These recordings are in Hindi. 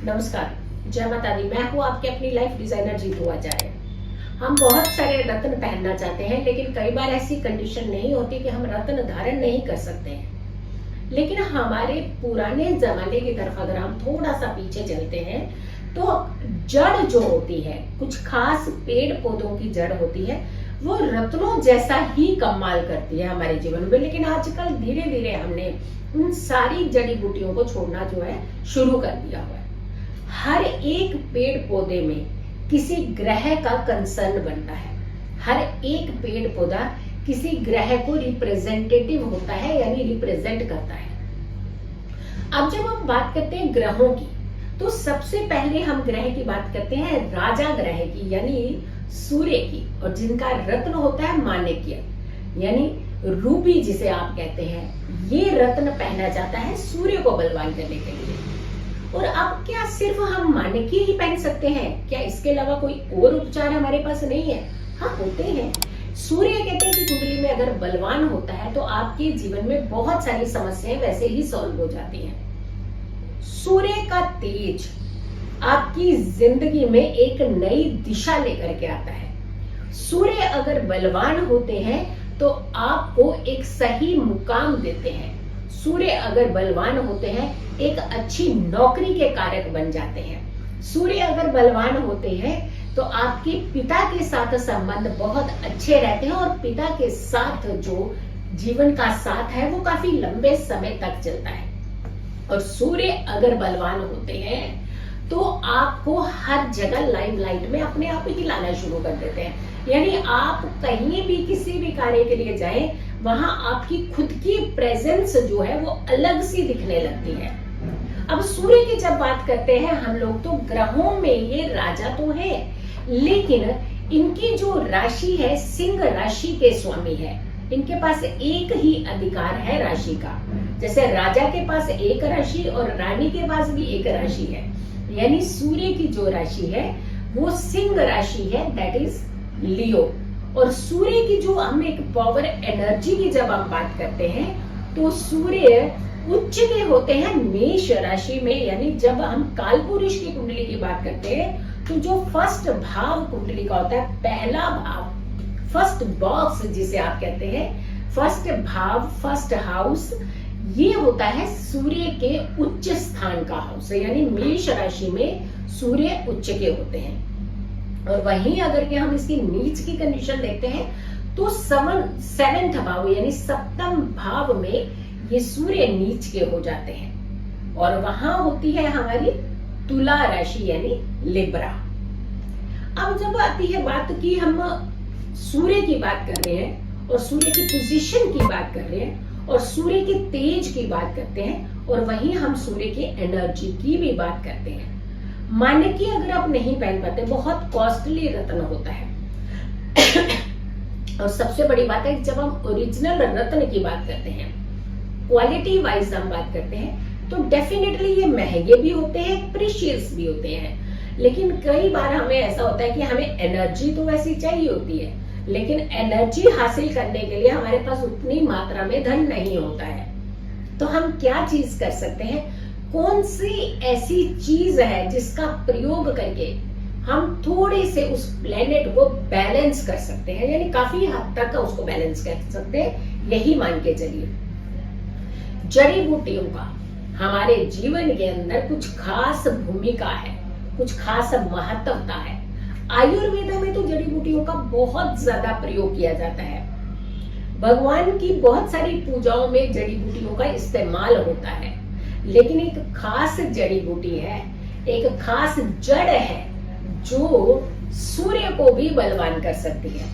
नमस्कार, जय माता दी। मैं हूँ आपके अपनी लाइफ डिजाइनर जीतू आचार्य। हम बहुत सारे रत्न पहनना चाहते हैं, लेकिन कई बार ऐसी कंडीशन नहीं होती कि हम रत्न धारण नहीं कर सकते हैं। लेकिन हमारे पुराने जमाने की तरफ अगर हम थोड़ा सा पीछे चलते हैं तो जड़ जो होती है, कुछ खास पेड़ पौधों की जड़ होती है, वो रत्नों जैसा ही कमाल करती है हमारे जीवन में। लेकिन आजकल धीरे धीरे हमने उन सारी जड़ी बूटियों को छोड़ना जो है शुरू कर दिया हुआ है। हर एक पेड़ पौधे में किसी ग्रह का कंसर्न बनता है। हर एक पेड़ पौधा किसी ग्रह को रिप्रेजेंटेटिव होता है, यानी रिप्रेजेंट करता है। अब जब हम बात करते हैं ग्रहों की, तो सबसे पहले हम ग्रह की बात करते हैं राजा ग्रह की, यानी सूर्य की, और जिनका रत्न होता है माणिक्य, यानी रूबी जिसे आप कहते हैं। ये रत्न पहना जाता है सूर्य को बलवान करने के लिए। और अब क्या सिर्फ हम माणिक्य ही पहन सकते हैं? क्या इसके अलावा कोई और उपचार हमारे पास नहीं है? हाँ, होते हैं। सूर्य कहते हैं कि कुंडली में अगर बलवान होता है तो आपके जीवन में बहुत सारी समस्याएं वैसे ही सॉल्व हो जाती हैं। सूर्य का तेज आपकी जिंदगी में एक नई दिशा लेकर के आता है। सूर्य अगर बलवान होते हैं तो आपको एक सही मुकाम देते हैं। सूर्य अगर बलवान होते हैं, एक अच्छी नौकरी के कारक बन जाते हैं। सूर्य अगर बलवान होते हैं तो आपके पिता के साथ संबंध बहुत अच्छे रहते हैं, और पिता के साथ जो जीवन का साथ है वो काफी लंबे समय तक चलता है। और सूर्य अगर बलवान होते हैं तो आपको हर जगह लाइमलाइट में अपने आप ही लाना शुरू कर देते हैं। यानी आप कहीं भी किसी भी कार्य के लिए जाएं, वहां आपकी खुद की प्रेजेंस जो है वो अलग सी दिखने लगती है। अब सूर्य की जब बात करते हैं हम लोग, तो ग्रहों में ये राजा तो है, लेकिन इनकी जो राशि है सिंह राशि के स्वामी है। इनके पास एक ही अधिकार है राशि का। जैसे राजा के पास एक राशि और रानी के पास भी एक राशि है, यानी सूर्य की जो राशि है वो सिंह राशि है, दैट इज लियो। और सूर्य की जो हम एक पावर एनर्जी की जब हम बात करते हैं तो सूर्य उच्च के होते हैं मेष राशि में। यानी जब हम कालपुरुष की कुंडली की बात करते हैं तो जो फर्स्ट भाव कुंडली का होता है, पहला भाव, फर्स्ट बॉक्स जिसे आप कहते हैं, फर्स्ट भाव, फर्स्ट हाउस, ये होता है सूर्य के उच्च स्थान का हाउस, यानी मेष राशि में सूर्य उच्च के होते हैं। और वहीं अगर के हम इसकी नीच की कंडीशन देखते हैं तो सेवेंथ भाव यानी सप्तम भाव में ये सूर्य नीच के हो जाते हैं, और वहां होती है हमारी तुला राशि यानी लिब्रा। अब जब आती है बात की हम सूर्य की बात कर रहे हैं और सूर्य की पोजीशन की बात कर रहे हैं और सूर्य के तेज की बात करते हैं, और वहीं हम सूर्य की एनर्जी की भी बात करते हैं। माणिक्य अगर आप नहीं पहन पाते, बहुत कॉस्टली रत्न होता है। और सबसे बड़ी बात है जब हम ओरिजिनल रत्न की बात करते हैं, क्वालिटी वाइज हम बात करते हैं, तो डेफिनेटली ये महंगे भी होते हैं, प्रीशियस भी होते हैं। लेकिन कई बार हमें ऐसा होता है कि हमें एनर्जी तो वैसी चाहिए होती है, लेकिन एनर्जी हासिल करने के लिए हमारे पास उतनी मात्रा में धन नहीं होता है। तो हम क्या चीज कर सकते हैं? कौन सी ऐसी चीज है जिसका प्रयोग करके हम थोड़े से उस प्लेनेट को बैलेंस कर सकते हैं, यानी काफी हद तक उसको बैलेंस कर सकते हैं। यही मान के चलिए, जड़ी बूटियों का हमारे जीवन के अंदर कुछ खास भूमिका है, कुछ खास महत्वता है। आयुर्वेद में तो जड़ी बूटियों का बहुत ज्यादा प्रयोग किया जाता है। भगवान की बहुत सारी पूजाओं में जड़ी बूटियों का इस्तेमाल होता है, लेकिन एक खास जड़ी बूटी है, एक खास जड़ है जो सूर्य को भी बलवान कर सकती है।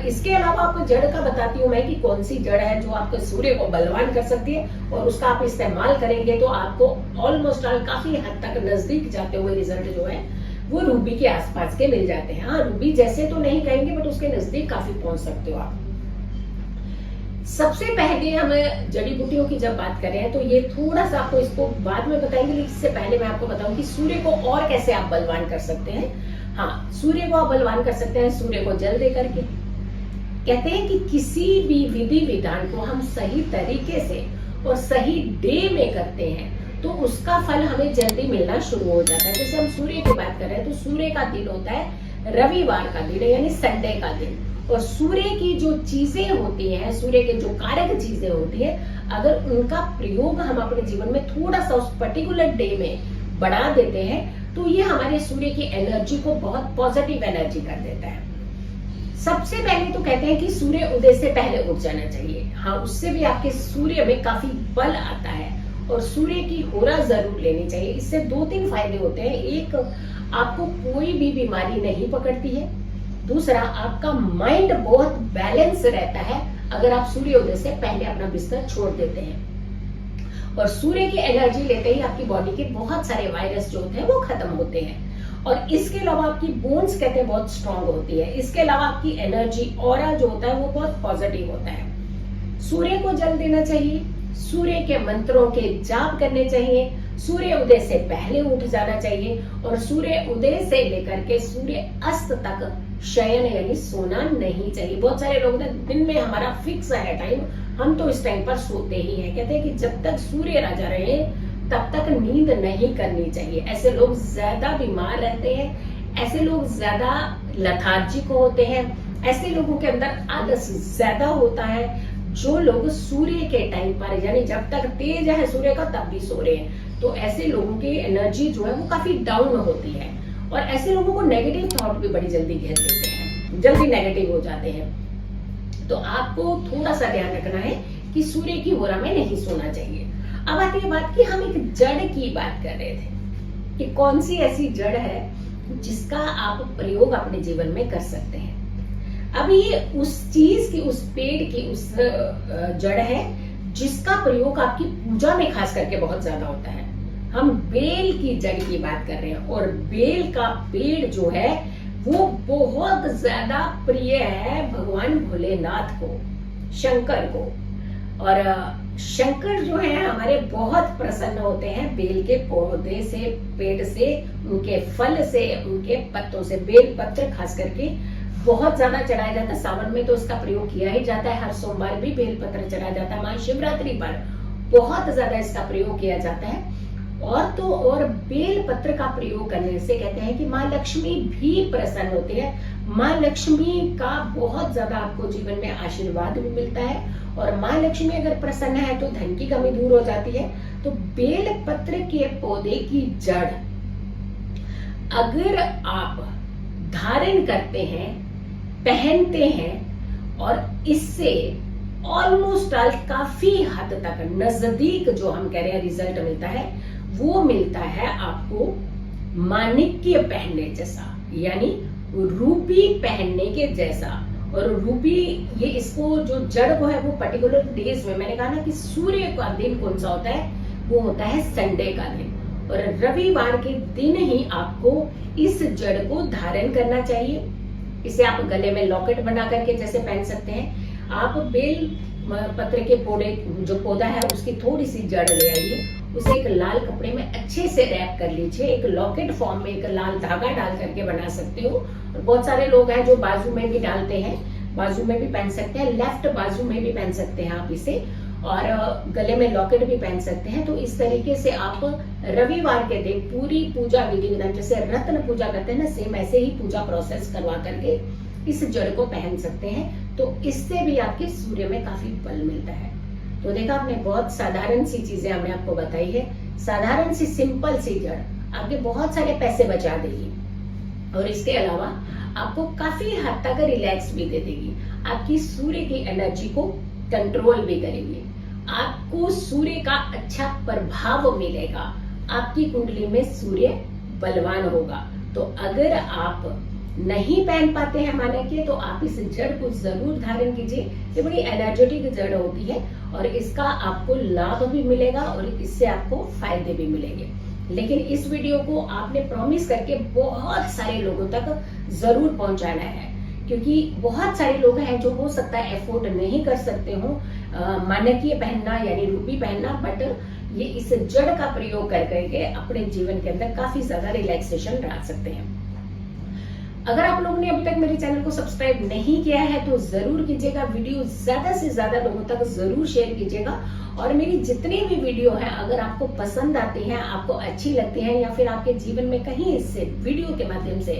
इसके अलावा आपको जड़ का बताती हूँ मैं कि कौन सी जड़ है जो आपको सूर्य को बलवान कर सकती है, और उसका आप इस्तेमाल करेंगे तो आपको ऑलमोस्ट काफी हद तक नजदीक जाते हुए रिजल्ट जो है वो रूबी के आसपास के मिल जाते हैं। हाँ, रूबी जैसे तो नहीं कहेंगे, बट उसके नजदीक काफी पहुंच सकते हो आप। सबसे पहले हम जड़ी बूटियों की जब बात कर रहे हैं तो ये थोड़ा सा आपको इसको बाद में बताएंगे, लेकिन इससे पहले मैं आपको बताऊं कि सूर्य को और कैसे आप बलवान कर सकते हैं। हाँ, सूर्य को आप बलवान कर सकते हैं सूर्य को जल दे करके। कहते हैं कि किसी भी विधि विधान को हम सही तरीके से और सही डे में करते हैं तो उसका फल हमें जल्दी मिलना शुरू हो जाता है। जैसे हम सूर्य की बात कर रहे हैं तो सूर्य का दिन होता है रविवार का दिन, यानी संडे का दिन। और सूर्य की जो चीजें होती हैं, सूर्य के जो कारक चीजें होती हैं, अगर उनका प्रयोग हम अपने जीवन में थोड़ा सा उस पर्टिकुलर डे में बढ़ा देते हैं तो ये हमारे सूर्य की एनर्जी को बहुत पॉजिटिव एनर्जी कर देता है। सबसे पहले तो कहते हैं कि सूर्य उदय से पहले उठ जाना चाहिए। हाँ, उससे भी आपके सूर्य में काफी बल आता है। और सूर्य की होरा जरूर लेनी चाहिए। इससे 2-3 फायदे होते हैं। एक, आपको कोई भी बीमारी नहीं पकड़ती है। दूसरा, आपका माइंड बहुत बैलेंस रहता है अगर आप सूर्योदय से पहले अपना बिस्तर छोड़ देते हैं। और सूर्य की एनर्जी लेते ही आपकी बॉडी के बहुत सारे वायरस जो होते हैं वो खत्म होते हैं। और इसके अलावा आपकी बोन्स कहते हैं बहुत स्ट्रांग होती है। इसके अलावा आपकी एनर्जी, ऑरा जो होता है वो बहुत पॉजिटिव होता है। सूर्य को जल देना चाहिए, सूर्य के मंत्रों के जाप करने चाहिए, सूर्य उदय से पहले उठ जाना चाहिए और सूर्य उदय से लेकर के सूर्य अस्त तक शयन यानी सोना नहीं चाहिए। बहुत सारे लोग ना, दिन में हमारा फिक्स है टाइम, हम तो इस टाइम पर सोते ही हैं। कहते हैं कि जब तक सूर्य राजा रहे तब तक नींद नहीं करनी चाहिए। ऐसे लोग ज्यादा बीमार रहते हैं, ऐसे लोग ज्यादा लथार्जिक होते हैं, ऐसे लोगों के अंदर आलस ज्यादा होता है। जो लोग सूर्य के टाइम पर, यानी जब तक तेज है सूर्य का तब भी सो रहे हैं, तो ऐसे लोगों की एनर्जी जो है वो काफी डाउन होती है। और ऐसे लोगों को नेगेटिव थॉट भी बड़ी जल्दी घेर देते हैं, जल्दी नेगेटिव हो जाते हैं। तो आपको थोड़ा सा ध्यान रखना है कि सूर्य की होरा में नहीं सोना चाहिए। अब आती है बात कि हम एक जड़ की बात कर रहे थे कि कौन सी ऐसी जड़ है जिसका आप प्रयोग अपने जीवन में कर सकते हैं। अब ये उस चीज की, उस पेड़ की उस जड़ है जिसका प्रयोग आपकी पूजा में खास करके बहुत ज्यादा होता है। हम बेल की जड़ की बात कर रहे हैं और बेल का पेड़ जो है वो बहुत ज्यादा प्रिय है भगवान भोलेनाथ को, शंकर को। और शंकर जो है हमारे बहुत प्रसन्न होते हैं बेल के पौधे से, पेड़ से, उनके फल से, उनके पत्तों से। बेल पत्र खास करके बहुत ज्यादा चढ़ाया जाता है। सावन में तो इसका प्रयोग किया ही जाता है, हर सोमवार भी बेल पत्र चढ़ाया जाता है। महाशिवरात्रि पर बहुत ज्यादा इसका प्रयोग किया जाता है। और बेल पत्र का प्रयोग करने से कहते हैं कि माँ लक्ष्मी भी प्रसन्न होती है। माँ लक्ष्मी का बहुत ज्यादा आपको जीवन में आशीर्वाद भी मिलता है। और माँ लक्ष्मी अगर प्रसन्न है तो धन की कमी दूर हो जाती है। तो बेल पत्र के पौधे की जड़ अगर आप धारण करते हैं, पहनते हैं और इससे ऑलमोस्ट काफी हद तक नजदीक जो हम कह रहे हैं रिजल्ट मिलता है, वो मिलता है आपको माणिक्य पहनने जैसा, यानी रूबी पहनने के जैसा। और रूबी, ये इसको जो जड़ को है वो पर्टिकुलर डेज में, मैंने कहा ना कि सूर्य का दिन कौन सा होता है, वो होता है संडे का दिन। और रविवार के दिन ही आपको इस जड़ को धारण करना चाहिए। इसे आप गले में लॉकेट बना करके जैसे पहन सकते हैं। आप बेल पत्र के पौधे, जो पौधा है उसकी थोड़ी सी जड़ ले आइए, उसे एक लाल कपड़े में अच्छे से रैप कर लीजिए। एक लॉकेट फॉर्म में एक लाल धागा डाल करके बना सकते हो। और बहुत सारे लोग हैं जो बाजू में भी डालते हैं, बाजू में भी पहन सकते हैं, लेफ्ट बाजू में भी पहन सकते हैं आप इसे, और गले में लॉकेट भी पहन सकते हैं। तो इस तरीके से आप रविवार के दिन पूरी पूजा विधि विधान, जैसे रत्न पूजा करते हैं ना, सेम ऐसे ही पूजा प्रोसेस करवा करके इस जड़ को पहन सकते हैं। तो इससे भी आपके सूर्य में काफी बल मिलता है। तो देखा आपने, बहुत साधारण सी चीजें हमने आपको बताई है। साधारण सी सिंपल सी जड़ आपके बहुत सारे पैसे बचा देगी और इसके अलावा आपको काफी हद तक रिलैक्स भी दे देगी। आपकी सूर्य की एनर्जी को कंट्रोल भी करेगी। आपको सूर्य का अच्छा प्रभाव मिलेगा। आपकी कुंडली में सूर्य बलवान होगा। तो अगर आप नहीं पहन पाते हैं माणिक्य, तो आप इस जड़ को जरूर धारण कीजिए। ये बड़ी एनर्जेटिक जड़ होती है और इसका आपको लाभ भी मिलेगा और इससे आपको फायदे भी मिलेंगे। लेकिन इस वीडियो को आपने प्रॉमिस करके बहुत सारे लोगों तक जरूर पहुंचाना है, क्योंकि बहुत सारे लोग हैं जो हो सकता है एफोर्ड नहीं कर सकते हो माणिक्य पहनना यानी रूबी पहनना, बट ये इस जड़ का प्रयोग कर करके अपने जीवन के अंदर काफी ज्यादा रिलैक्सेशन ला सकते हैं। अगर आप लोगों ने अभी तक मेरे चैनल को सब्सक्राइब नहीं किया है तो जरूर कीजिएगा, वीडियो ज्यादा से ज्यादा लोगों तक जरूर शेयर कीजिएगा। और मेरी जितनी भी वीडियो है अगर आपको पसंद आती हैं, आपको अच्छी लगती हैं, या फिर आपके जीवन में कहीं इससे वीडियो के माध्यम से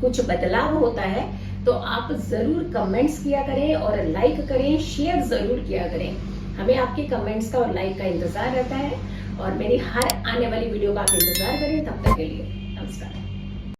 कुछ बदलाव होता है तो आप जरूर कमेंट्स किया करें और लाइक करें, शेयर जरूर किया करें। हमें आपके कमेंट्स का और लाइक का इंतजार रहता है और मेरी हर आने वाली वीडियो का आप इंतजार करें। तब तक के लिए नमस्कार।